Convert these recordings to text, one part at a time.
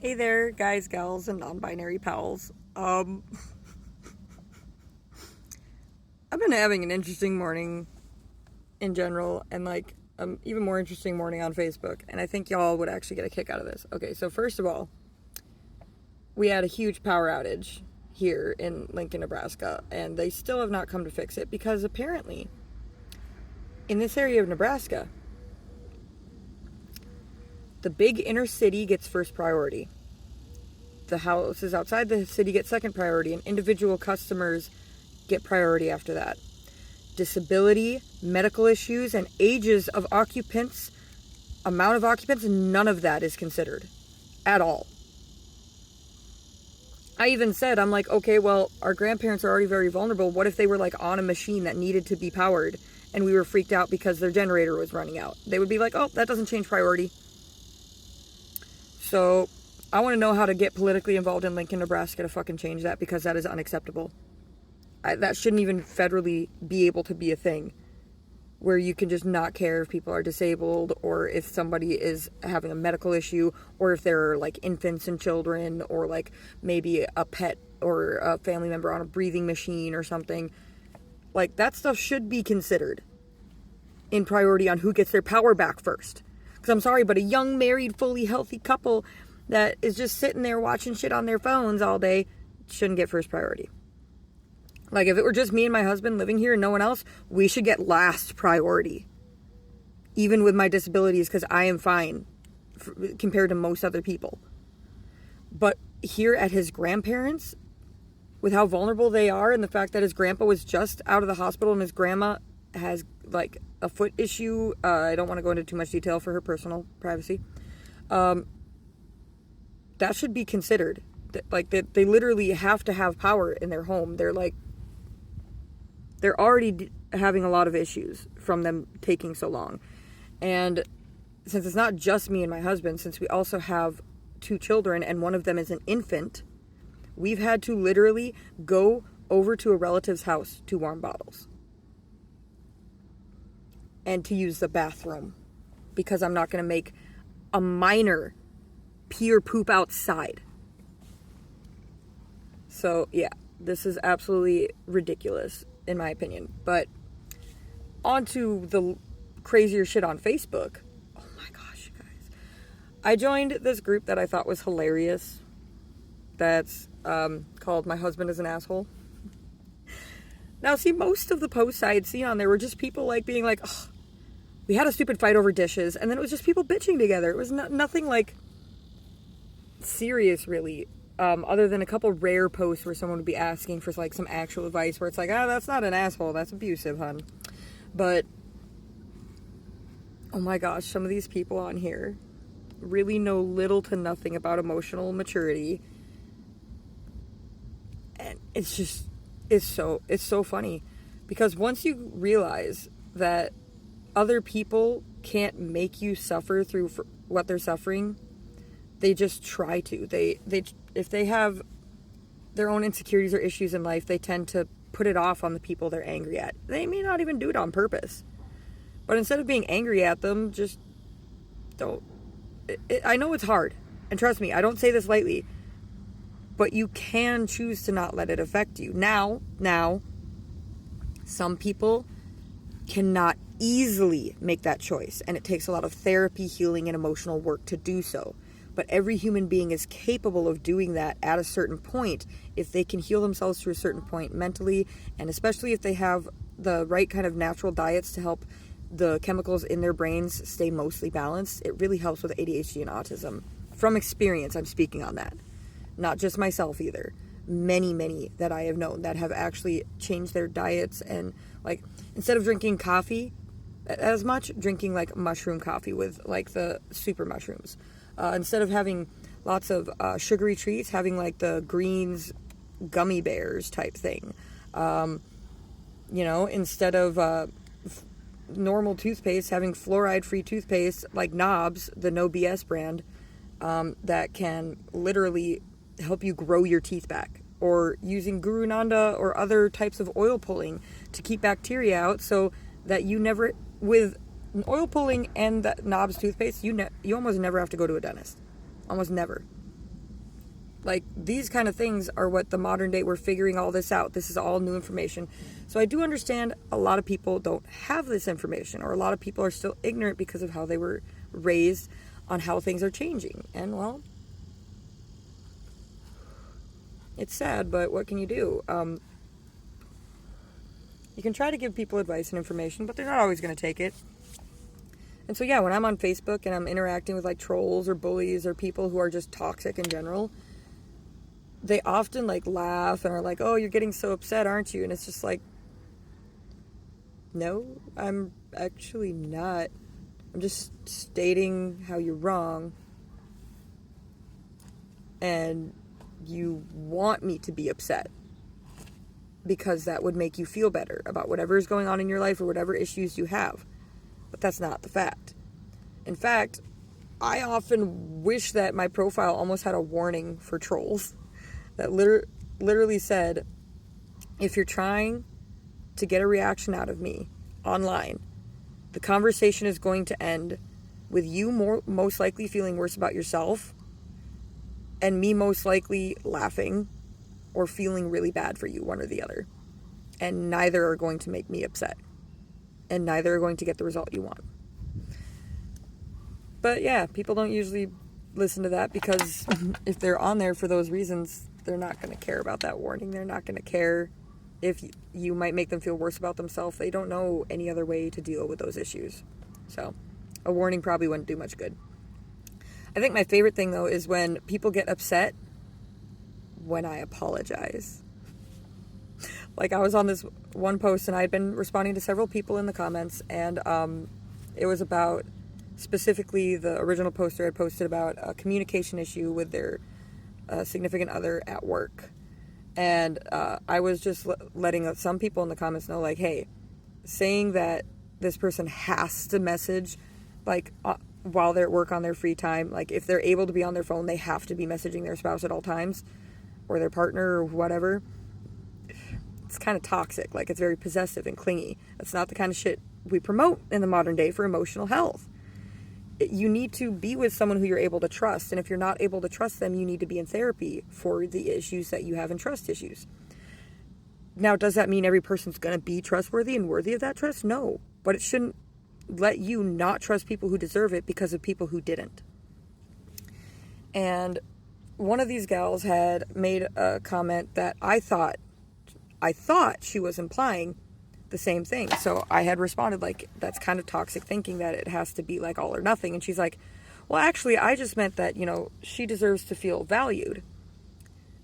Hey there, guys, gals, and non-binary pals. I've been having an interesting morning in general, and even more interesting morning on Facebook, and I think y'all would actually get a kick out of this. Okay, so first of all, we had a huge power outage here in Lincoln, Nebraska, and they still have not come to fix it because apparently, in this area of Nebraska, the big inner city gets first priority. The houses outside the city get second priority, and individual customers get priority after that. Disability, medical issues, and ages of occupants, amount of occupants, none of that is considered at all. I even said, I'm like, okay, well, our grandparents are already very vulnerable. What if they were like on a machine that needed to be powered and we were freaked out because their generator was running out? They would be like, oh, that doesn't change priority. So I want to know how to get politically involved in Lincoln, Nebraska to fucking change that, because that is unacceptable. That shouldn't even federally be able to be a thing where you can just not care if people are disabled or if somebody is having a medical issue or if they're like infants and children or like maybe a pet or a family member on a breathing machine or something. Like, that stuff should be considered in priority on who gets their power back first. Because I'm sorry, but a young, married, fully healthy couple that is just sitting there watching shit on their phones all day shouldn't get first priority. Like, if it were just me and my husband living here and no one else, we should get last priority. Even with my disabilities, because I am fine compared to most other people. But here at his grandparents, with how vulnerable they are and the fact that his grandpa was just out of the hospital and his grandma has like a foot issue. I don't want to go into too much detail for her personal privacy. That should be considered. Like, they literally have to have power in their home. They're already having a lot of issues from them taking so long. And since it's not just me and my husband, since we also have 2 children and one of them is an infant, we've had to literally go over to a relative's house to warm bottles and to use the bathroom because I'm not going to make a minor pee or poop outside. So yeah, this is absolutely ridiculous in my opinion. But on to the crazier shit on Facebook. Oh my gosh, you guys. I joined this group that I thought was hilarious. That's called My Husband is an Asshole. Now, see, most of the posts I had seen on there were just people like being like, oh, we had a stupid fight over dishes, and then it was just people bitching together. It was nothing like serious, really, other than a couple rare posts where someone would be asking for like some actual advice where it's like, that's not an asshole, that's abusive, hun. But oh my gosh, some of these people on here really know little to nothing about emotional maturity. And it's so funny, because once you realize that other people can't make you suffer through what they're suffering, they just try to. They if they have their own insecurities or issues in life, they tend to put it off on the people they're angry at. They may not even do it on purpose, but instead of being angry at them, just don't. I know it's hard, and trust me, I don't say this lightly. But you can choose to not let it affect you. Now, some people cannot easily make that choice. And it takes a lot of therapy, healing, and emotional work to do so. But every human being is capable of doing that at a certain point if they can heal themselves to a certain point mentally. And especially if they have the right kind of natural diets to help the chemicals in their brains stay mostly balanced. It really helps with ADHD and autism. From experience, I'm speaking on that. Not just myself either. Many that I have known that have actually changed their diets, and like, instead of drinking coffee as much, drinking like mushroom coffee with like the super mushrooms. Instead of having lots of sugary treats, having like the greens gummy bears type thing. Instead of normal toothpaste, having fluoride-free toothpaste like Knobs, the No BS brand, that can literally help you grow your teeth back, or using Guru Nanda or other types of oil pulling to keep bacteria out, so that you never, with oil pulling and the Knobs toothpaste, you almost never have to go to a dentist. Almost never. Like, these kind of things are what the modern day, we're figuring all this out. This is all new information. So I do understand a lot of people don't have this information, or a lot of people are still ignorant because of how they were raised on how things are changing. And, well, it's sad, but what can you do? You can try to give people advice and information, but they're not always going to take it. And so, yeah, when I'm on Facebook and I'm interacting with, like, trolls or bullies or people who are just toxic in general, they often, like, laugh and are like, oh, you're getting so upset, aren't you? And it's just like, no, I'm actually not. I'm just stating how you're wrong. And you want me to be upset because that would make you feel better about whatever is going on in your life or whatever issues you have. But that's not the fact. In fact, I often wish that my profile almost had a warning for trolls that literally said, if you're trying to get a reaction out of me online, the conversation is going to end with you most likely feeling worse about yourself and me most likely laughing or feeling really bad for you, one or the other. And neither are going to make me upset. And neither are going to get the result you want. But yeah, people don't usually listen to that because if they're on there for those reasons, they're not going to care about that warning. They're not going to care if you might make them feel worse about themselves. They don't know any other way to deal with those issues. So a warning probably wouldn't do much good. I think my favorite thing, though, is when people get upset when I apologize. Like, I was on this one post and I had been responding to several people in the comments, and it was about, specifically, the original poster had posted about a communication issue with their significant other at work. And I was just letting some people in the comments know, like, hey, saying that this person has to message, like, while they're at work on their free time, like, if they're able to be on their phone, they have to be messaging their spouse at all times, or their partner, or whatever. It's kind of toxic. Like, it's very possessive and clingy. That's not the kind of shit we promote in the modern day for emotional health. You need to be with someone who you're able to trust. And if you're not able to trust them, you need to be in therapy for the issues that you have and trust issues. Now, does that mean every person's going to be trustworthy and worthy of that trust? No. But it shouldn't let you not trust people who deserve it because of people who didn't. And one of these gals had made a comment that I thought she was implying the same thing. So I had responded, like, that's kind of toxic thinking that it has to be like all or nothing. And she's like, well, actually, I just meant that, she deserves to feel valued.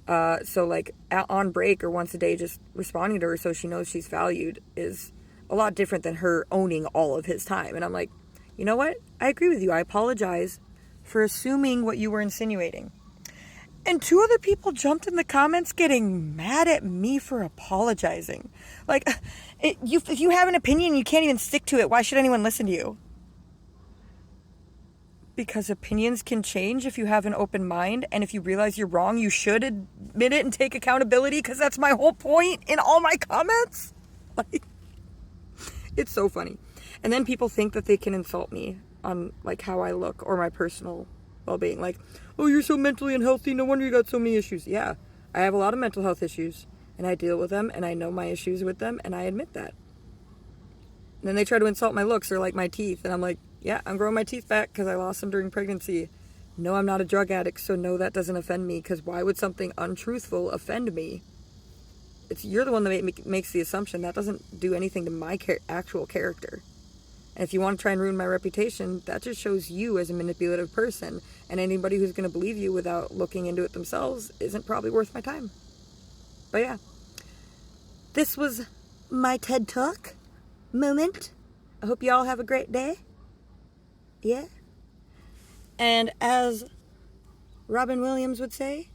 So, like, on break or once a day, just responding to her so she knows she's valued is a lot different than her owning all of his time. And I'm like, you know what? I agree with you. I apologize for assuming what you were insinuating. And 2 other people jumped in the comments getting mad at me for apologizing. Like, if you have an opinion, you can't even stick to it. Why should anyone listen to you? Because opinions can change if you have an open mind. And if you realize you're wrong, you should admit it and take accountability. Because that's my whole point in all my comments. Like, it's so funny. And then people think that they can insult me on, like, how I look or my personal well-being. Like, oh, you're so mentally unhealthy, no wonder you got so many issues. Yeah, I have a lot of mental health issues, and I deal with them, and I know my issues with them, and I admit that. And then they try to insult my looks or, like, my teeth, and I'm like, yeah, I'm growing my teeth back because I lost them during pregnancy. No, I'm not a drug addict, so no, that doesn't offend me, because why would something untruthful offend me? You're the one that makes the assumption. That doesn't do anything to my actual character. And if you want to try and ruin my reputation, that just shows you as a manipulative person. And anybody who's going to believe you without looking into it themselves isn't probably worth my time. But yeah, this was my TED Talk moment. I hope you all have a great day. Yeah. And as Robin Williams would say,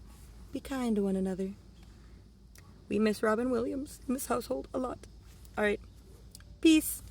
be kind to one another. We miss Robin Williams in this household a lot. All right. Peace.